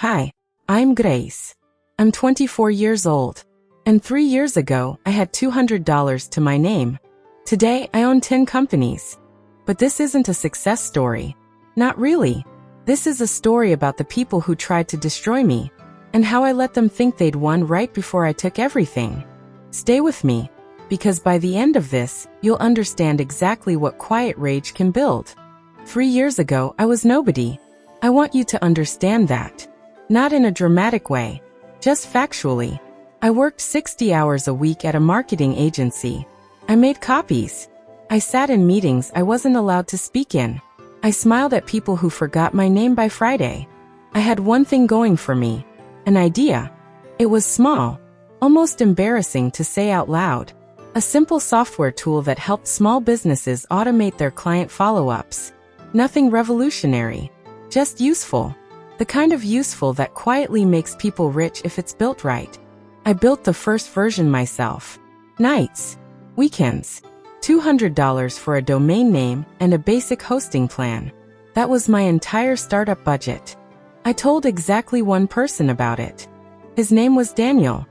Hi, I'm Grace. I'm 24 years old. And 3 years ago, I had $200 to my name. Today, I own 10 companies. But this isn't a success story. Not really. This is a story about the people who tried to destroy me, and how I let them think they'd won right before I took everything. Stay with me, because by the end of this, you'll understand exactly what quiet rage can build. 3 years ago, I was nobody. I want you to understand that. Not in a dramatic way, just factually. I worked 60 hours a week at a marketing agency. I made copies. I sat in meetings I wasn't allowed to speak in. I smiled at people who forgot my name by Friday. I had one thing going for me, an idea. It was small, almost embarrassing to say out loud. A simple software tool that helped small businesses automate their client follow-ups. Nothing revolutionary, just useful. The kind of useful that quietly makes people rich if it's built right. I built the first version myself. Nights, weekends, $200 for a domain name and a basic hosting plan. That was my entire startup budget. I told exactly one person about it. His name was Daniel.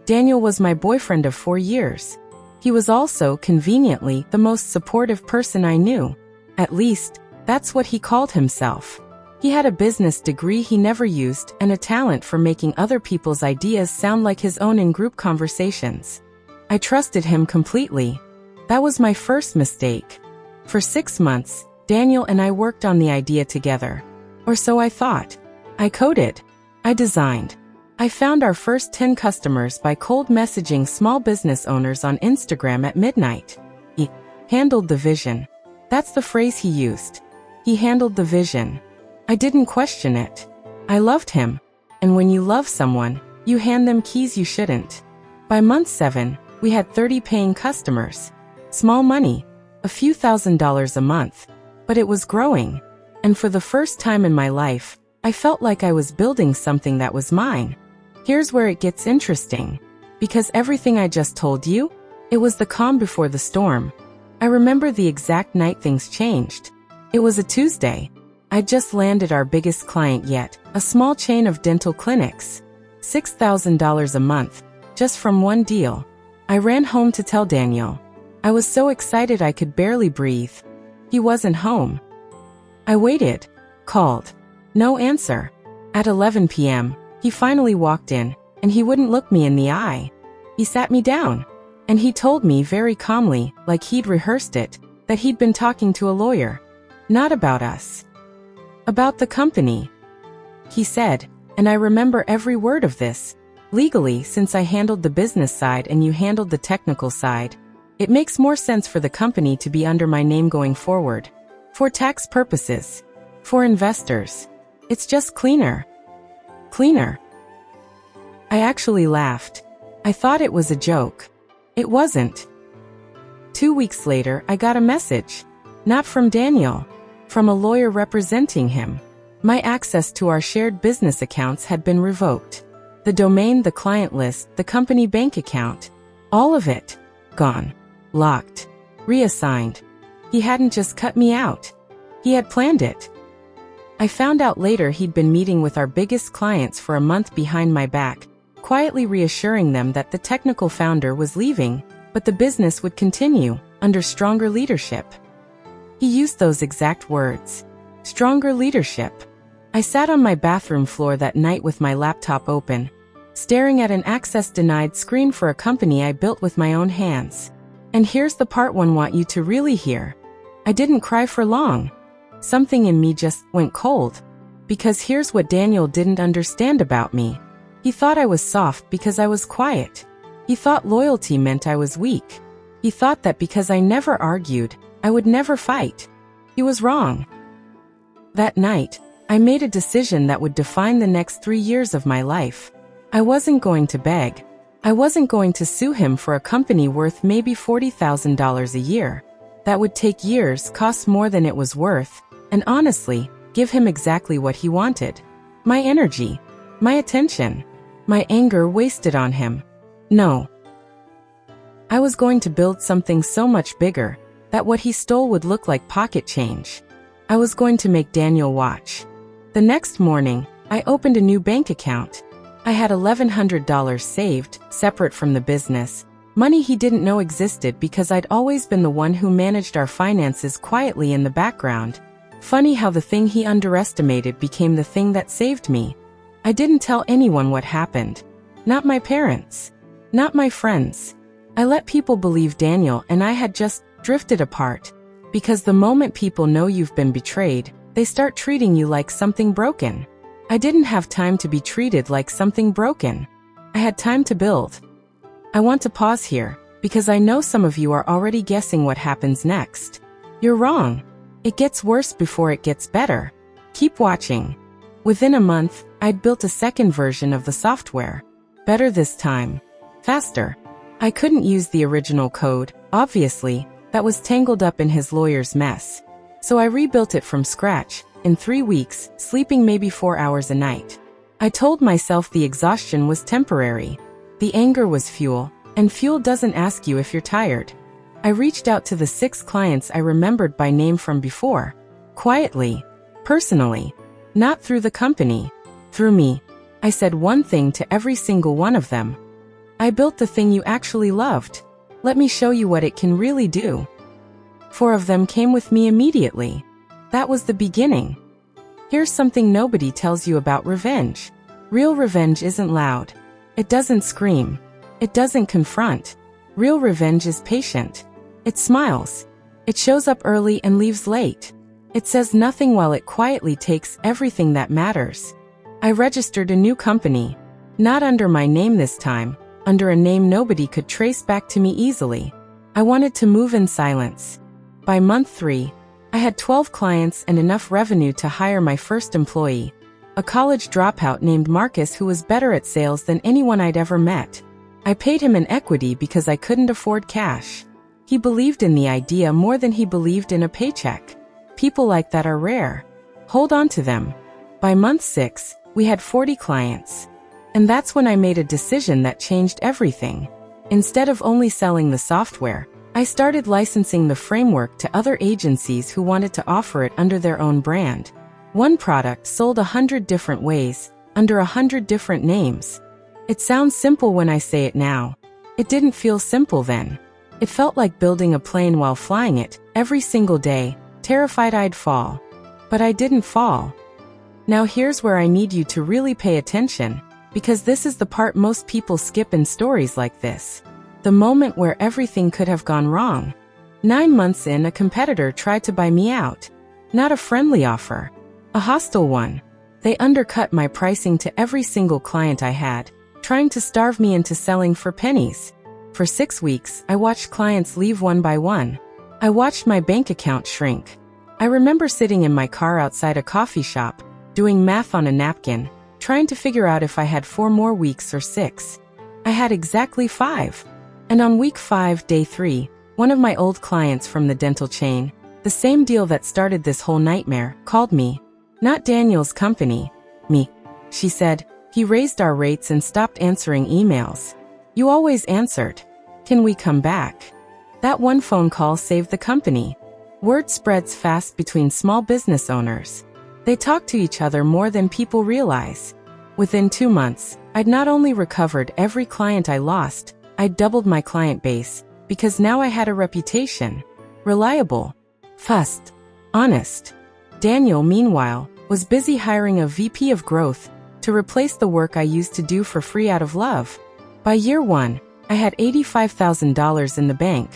Daniel was my boyfriend of 4 years. He was also, conveniently, the most supportive person I knew. At least, that's what he called himself. He had a business degree he never used and a talent for making other people's ideas sound like his own in group conversations. I trusted him completely. That was my first mistake. For 6 months, Daniel and I worked on the idea together. Or so I thought. I coded. I designed. I found our first 10 customers by cold messaging small business owners on Instagram at midnight. He handled the vision. That's the phrase he used. He handled the vision. I didn't question it. I loved him. And when you love someone, you hand them keys you shouldn't. By month 7, we had 30 paying customers. Small money, a few $1,000s a month. But it was growing. And for the first time in my life, I felt like I was building something that was mine. Here's where it gets interesting. Because everything I just told you, it was the calm before the storm. I remember the exact night things changed. It was a Tuesday. I'd just landed our biggest client yet, a small chain of dental clinics. $6,000 a month, just from one deal. I ran home to tell Daniel. I was so excited I could barely breathe. He wasn't home. I waited, called. No answer. At 11 p.m., he finally walked in, and he wouldn't look me in the eye. He sat me down, and he told me very calmly, like he'd rehearsed it, that he'd been talking to a lawyer. Not about us. About the company. He said, and I remember every word of this. Legally, since I handled the business side and you handled the technical side, it makes more sense for the company to be under my name going forward. For tax purposes. For investors. It's just cleaner. Cleaner. I actually laughed. I thought it was a joke. It wasn't. 2 weeks later, I got a message. Not from Daniel. From a lawyer representing him. My access to our shared business accounts had been revoked. The domain, the client list, the company bank account. All of it. Gone. Locked. Reassigned. He hadn't just cut me out. He had planned it. I found out later he'd been meeting with our biggest clients for a month behind my back, quietly reassuring them that the technical founder was leaving, but the business would continue, under stronger leadership. He used those exact words. Stronger leadership. I sat on my bathroom floor that night with my laptop open, staring at an access-denied screen for a company I built with my own hands. And here's the part one want you to really hear. I didn't cry for long. Something in me just went cold. Because here's what Daniel didn't understand about me. He thought I was soft because I was quiet. He thought loyalty meant I was weak. He thought that because I never argued, I would never fight. He was wrong. That night, I made a decision that would define the next 3 years of my life. I wasn't going to beg. I wasn't going to sue him for a company worth maybe $40,000 a year. That would take years, cost more than it was worth, and honestly, give him exactly what he wanted. My energy. My attention. My anger wasted on him. No. I was going to build something so much bigger, that what he stole would look like pocket change. I was going to make Daniel watch. The next morning, I opened a new bank account. I had $1,100 saved, separate from the business, money he didn't know existed because I'd always been the one who managed our finances quietly in the background. Funny how the thing he underestimated became the thing that saved me. I didn't tell anyone what happened. Not my parents. Not my friends. I let people believe Daniel and I had just drifted apart. Because the moment people know you've been betrayed, they start treating you like something broken. I didn't have time to be treated like something broken. I had time to build. I want to pause here, because I know some of you are already guessing what happens next. You're wrong. It gets worse before it gets better. Keep watching. Within a month, I'd built a second version of the software. Better this time. Faster. I couldn't use the original code, obviously, that was tangled up in his lawyer's mess. So I rebuilt it from scratch, in 3 weeks, sleeping maybe 4 hours a night. I told myself the exhaustion was temporary. The anger was fuel, and fuel doesn't ask you if you're tired. I reached out to the 6 clients I remembered by name from before. Quietly. Personally. Not through the company. Through me. I said one thing to every single one of them. I built the thing you actually loved. Let me show you what it can really do. 4 of them came with me immediately. That was the beginning. Here's something nobody tells you about revenge. Real revenge isn't loud. It doesn't scream. It doesn't confront. Real revenge is patient. It smiles. It shows up early and leaves late. It says nothing while it quietly takes everything that matters. I registered a new company. Not under my name this time, under a name nobody could trace back to me easily. I wanted to move in silence. By month 3, I had 12 clients and enough revenue to hire my first employee, a college dropout named Marcus who was better at sales than anyone I'd ever met. I paid him in equity because I couldn't afford cash. He believed in the idea more than he believed in a paycheck. People like that are rare. Hold on to them. By month 6, we had 40 clients. And that's when I made a decision that changed everything. Instead of only selling the software, I started licensing the framework to other agencies who wanted to offer it under their own brand. One product sold 100 different ways, under 100 different names. It sounds simple when I say it now. It didn't feel simple then. It felt like building a plane while flying it, every single day, terrified I'd fall. But I didn't fall. Now here's where I need you to really pay attention, because this is the part most people skip in stories like this. The moment where everything could have gone wrong. 9 months in, a competitor tried to buy me out. Not a friendly offer. A hostile one. They undercut my pricing to every single client I had, trying to starve me into selling for pennies. For 6 weeks, I watched clients leave one by one. I watched my bank account shrink. I remember sitting in my car outside a coffee shop, doing math on a napkin, trying to figure out if I had 4 more weeks or 6. I had exactly 5. And on week 5, day 3, one of my old clients from the dental chain, the same deal that started this whole nightmare, called me. Not Daniel's company. Me. She said, he raised our rates and stopped answering emails. You always answered. Can we come back? That one phone call saved the company. Word spreads fast between small business owners. They talk to each other more than people realize. Within 2 months, I'd not only recovered every client I lost, I'd doubled my client base, because now I had a reputation. Reliable. Fast. Honest. Daniel, meanwhile, was busy hiring a VP of growth to replace the work I used to do for free out of love. By year 1, I had $85,000 in the bank.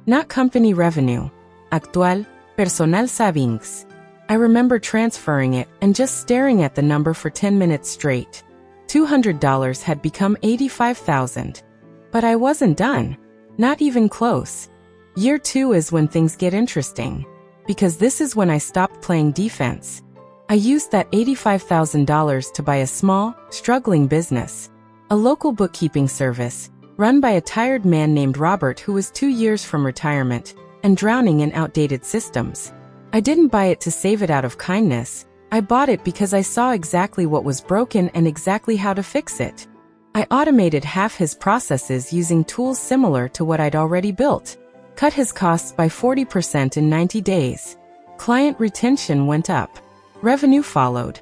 Not company revenue. Actual, personal savings. I remember transferring it and just staring at the number for 10 minutes straight. $200 had become $85,000. But I wasn't done. Not even close. Year 2 is when things get interesting. Because this is when I stopped playing defense. I used that $85,000 to buy a small, struggling business. A local bookkeeping service, run by a tired man named Robert who was 2 years from retirement, and drowning in outdated systems. I didn't buy it to save it out of kindness. I bought it because I saw exactly what was broken and exactly how to fix it. I automated half his processes using tools similar to what I'd already built. Cut his costs by 40% in 90 days. Client retention went up. Revenue followed.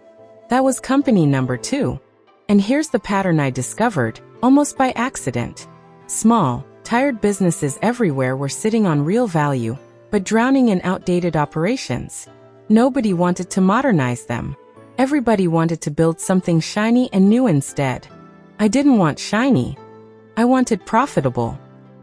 That was company number 2. And here's the pattern I discovered, almost by accident. Small, tired businesses everywhere were sitting on real value, but drowning in outdated operations. Nobody wanted to modernize them. Everybody wanted to build something shiny and new instead. I didn't want shiny. I wanted profitable.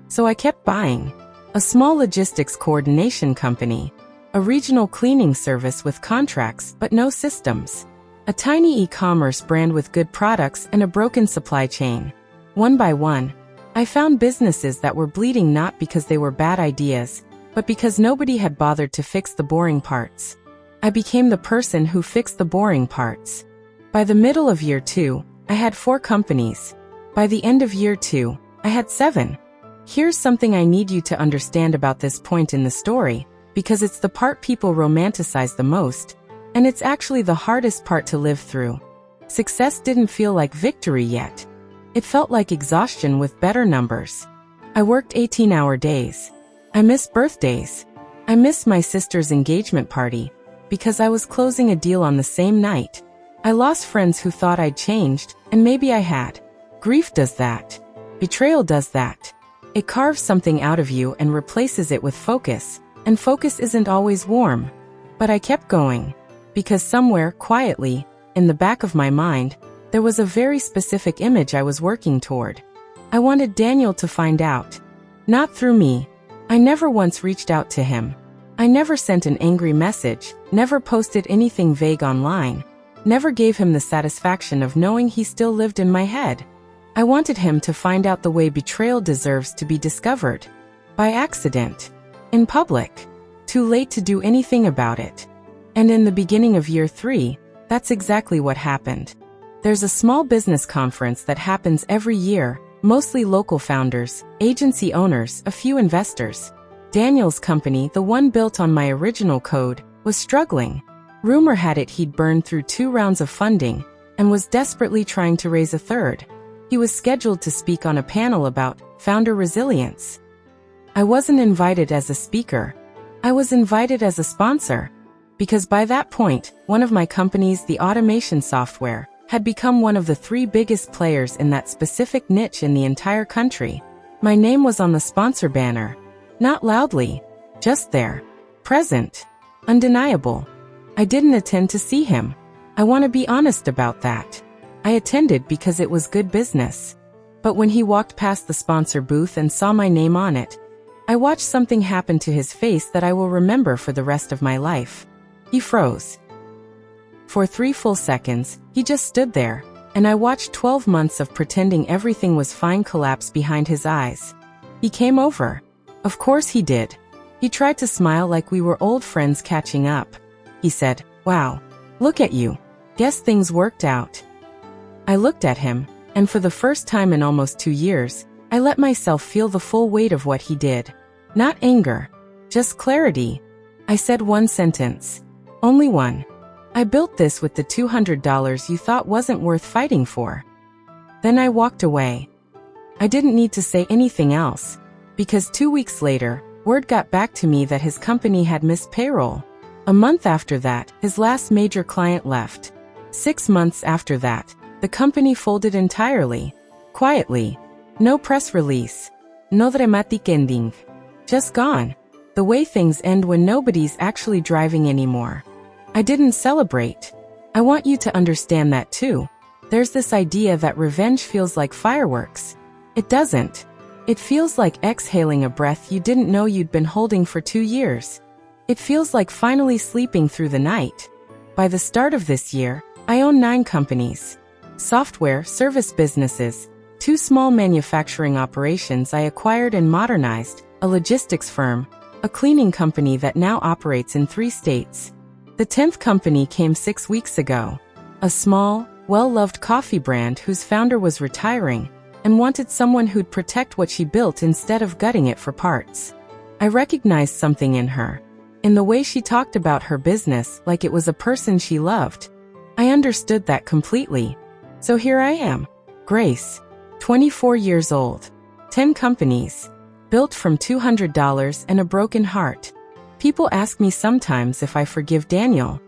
So I kept buying. A small logistics coordination company. A regional cleaning service with contracts but no systems. A tiny e-commerce brand with good products and a broken supply chain. One by one, I found businesses that were bleeding not because they were bad ideas, but because nobody had bothered to fix the boring parts. I became the person who fixed the boring parts. By the middle of year 2, I had 4 companies. By the end of year 2, I had 7. Here's something I need you to understand about this point in the story, because it's the part people romanticize the most, and it's actually the hardest part to live through. Success didn't feel like victory yet. It felt like exhaustion with better numbers. I worked 18-hour days. I missed birthdays. I missed my sister's engagement party, because I was closing a deal on the same night. I lost friends who thought I'd changed, and maybe I had. Grief does that. Betrayal does that. It carves something out of you and replaces it with focus, and focus isn't always warm. But I kept going. Because somewhere, quietly, in the back of my mind, there was a very specific image I was working toward. I wanted Daniel to find out. Not through me. I never once reached out to him. I never sent an angry message, never posted anything vague online, never gave him the satisfaction of knowing he still lived in my head. I wanted him to find out the way betrayal deserves to be discovered. By accident. In public. Too late to do anything about it. And in the beginning of year 3, that's exactly what happened. There's a small business conference that happens every year, mostly local founders, agency owners, a few investors. Daniel's company, the one built on my original code, was struggling. Rumor had it he'd burned through 2 rounds of funding and was desperately trying to raise a third. He was scheduled to speak on a panel about founder resilience. I wasn't invited as a speaker. I was invited as a sponsor. Because by that point, one of my companies, the automation software, had become one of the 3 biggest players in that specific niche in the entire country. My name was on the sponsor banner. Not loudly. Just there. Present. Undeniable. I didn't attend to see him. I want to be honest about that. I attended because it was good business. But when he walked past the sponsor booth and saw my name on it, I watched something happen to his face that I will remember for the rest of my life. He froze. For 3 full seconds, he just stood there, and I watched 12 months of pretending everything was fine collapse behind his eyes. He came over. Of course he did. He tried to smile like we were old friends catching up. He said, "Wow, look at you. Guess things worked out." I looked at him, and for the first time in almost 2 years, I let myself feel the full weight of what he did. Not anger. Just clarity. I said one sentence. Only one. "I built this with the $200 you thought wasn't worth fighting for." Then I walked away. I didn't need to say anything else, because 2 weeks later, word got back to me that his company had missed payroll. A month after that, his last major client left. 6 months after that, the company folded entirely. Quietly. No press release. No dramatic ending. Just gone. The way things end when nobody's actually driving anymore. I didn't celebrate. I want you to understand that too. There's this idea that revenge feels like fireworks. It doesn't. It feels like exhaling a breath you didn't know you'd been holding for 2 years. It feels like finally sleeping through the night. By the start of this year, I own 9 companies. Software, service businesses, 2 small manufacturing operations I acquired and modernized, a logistics firm, a cleaning company that now operates in 3 states. The 10th company came 6 weeks ago. A small, well-loved coffee brand whose founder was retiring and wanted someone who'd protect what she built instead of gutting it for parts. I recognized something in her. In the way she talked about her business like it was a person she loved. I understood that completely. So here I am. Grace. 24 years old. 10 companies. Built from $200 and a broken heart. People ask me sometimes if I forgive Daniel.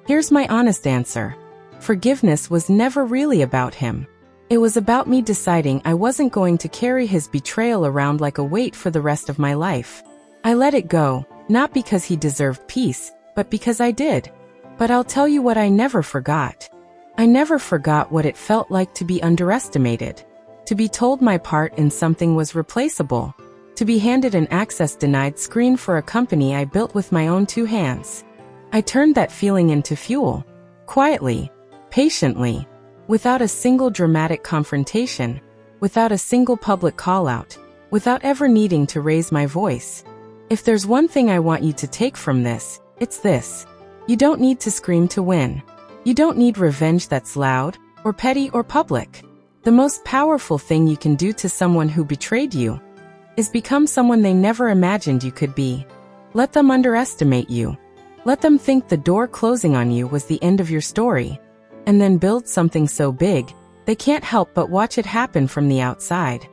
Here's my honest answer. Forgiveness was never really about him. It was about me deciding I wasn't going to carry his betrayal around like a weight for the rest of my life. I let it go, not because he deserved peace, but because I did. But I'll tell you what I never forgot. I never forgot what it felt like to be underestimated. To be told my part in something was replaceable. To be handed an access-denied screen for a company I built with my own 2 hands. I turned that feeling into fuel. Quietly, patiently, without a single dramatic confrontation, without a single public call-out, without ever needing to raise my voice. If there's one thing I want you to take from this, it's this. You don't need to scream to win. You don't need revenge that's loud, or petty, or public. The most powerful thing you can do to someone who betrayed you is become someone they never imagined you could be. Let them underestimate you. Let them think the door closing on you was the end of your story. And then build something so big, they can't help but watch it happen from the outside.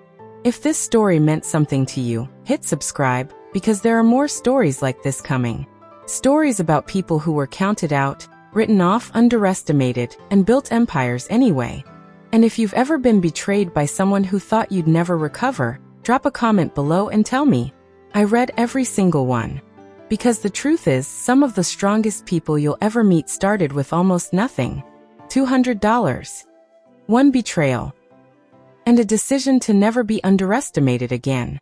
If this story meant something to you, hit subscribe, because there are more stories like this coming. Stories about people who were counted out, written off, underestimated, and built empires anyway. And if you've ever been betrayed by someone who thought you'd never recover, drop a comment below and tell me. I read every single one. Because the truth is, some of the strongest people you'll ever meet started with almost nothing. $200. One betrayal. And a decision to never be underestimated again.